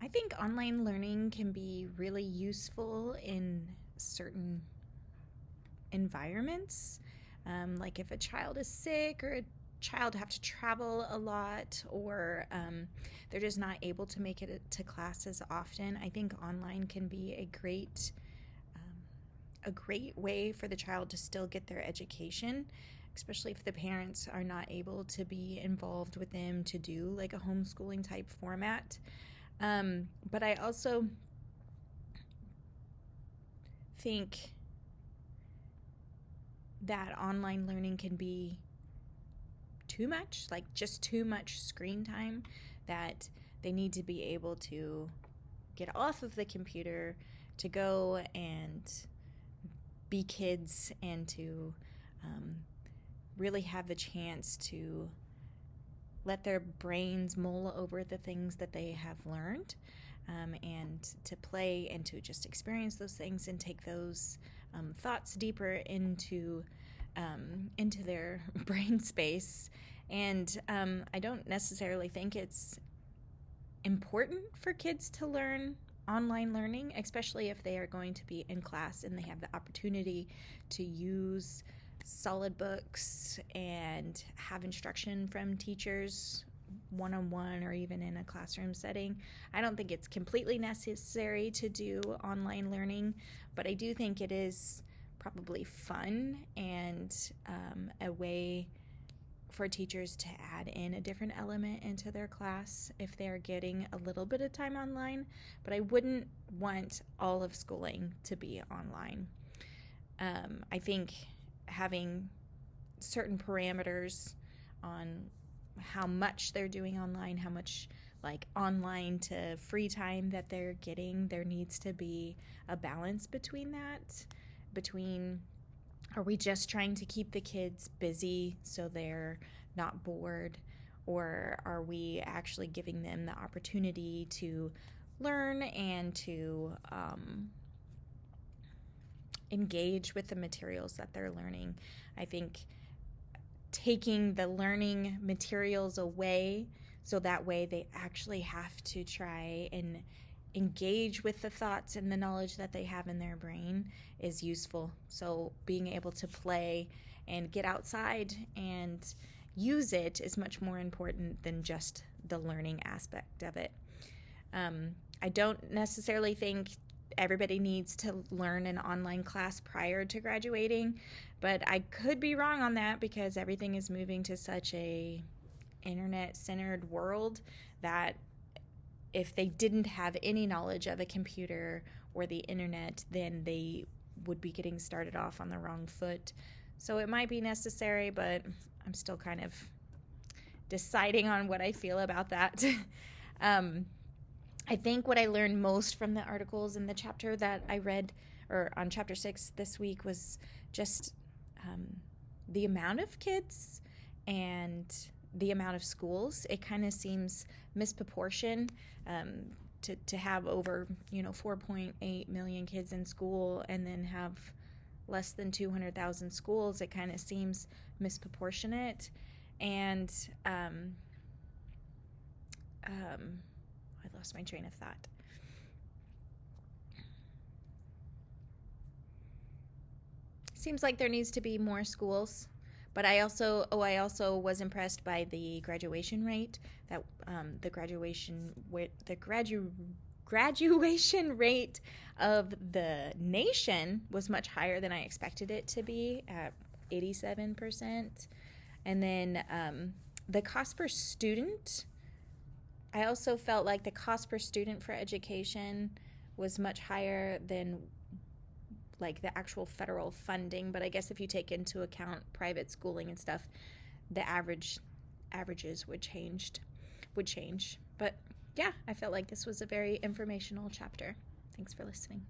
I think online learning can be really useful in certain environments. Like if a child is sick or a child have to travel a lot or they're just not able to make it to class as often, I think online can be a great way for the child to still get their education, especially if the parents are not able to be involved with them to do like a homeschooling type format. But I also think that online learning can be too much, like just too much screen time, that they need to be able to get off of the computer to go and be kids and to really have the chance to let their brains mull over the things that they have learned, and to play and to just experience those things and take those thoughts deeper into their brain space. And I don't necessarily think it's important for kids to learn online learning, especially if they are going to be in class and they have the opportunity to use solid books and have instruction from teachers one-on-one or even in a classroom setting. I don't think it's completely necessary to do online learning, but I do think it is probably fun and a way for teachers to add in a different element into their class if they're getting a little bit of time online. But I wouldn't want all of schooling to be online. I think having certain parameters on how much they're doing online, how much like online to free time that they're getting, there needs to be a balance between that. Between, are we just trying to keep the kids busy so they're not bored, or are we actually giving them the opportunity to learn and to engage with the materials that they're learning? I think taking the learning materials away so that way they actually have to try and engage with the thoughts and the knowledge that they have in their brain is useful. So being able to play and get outside and use it is much more important than just the learning aspect of it. I don't necessarily think everybody needs to learn an online class prior to graduating, but I could be wrong on that because everything is moving to such a internet-centered world that if they didn't have any knowledge of a computer or the internet, then they would be getting started off on the wrong foot. So it might be necessary, but I'm still kind of deciding on what I feel about that. I think what I learned most from the articles in the chapter that I read, or on chapter 6 this week, was just the amount of kids and the amount of schools. It kind of seems misproportioned to have over 4.8 million kids in school and then have less than 200,000 schools. It kind of seems misproportionate, and I lost my train of thought. Seems like there needs to be more schools. But I also was impressed by the graduation rate. That the graduation rate of the nation was much higher than I expected it to be, at 87%. And then the cost per student, I also felt like the cost per student for education was much higher than like the actual federal funding. But I guess if you take into account private schooling and stuff, the averages would change. But yeah, I felt like this was a very informational chapter. Thanks for listening.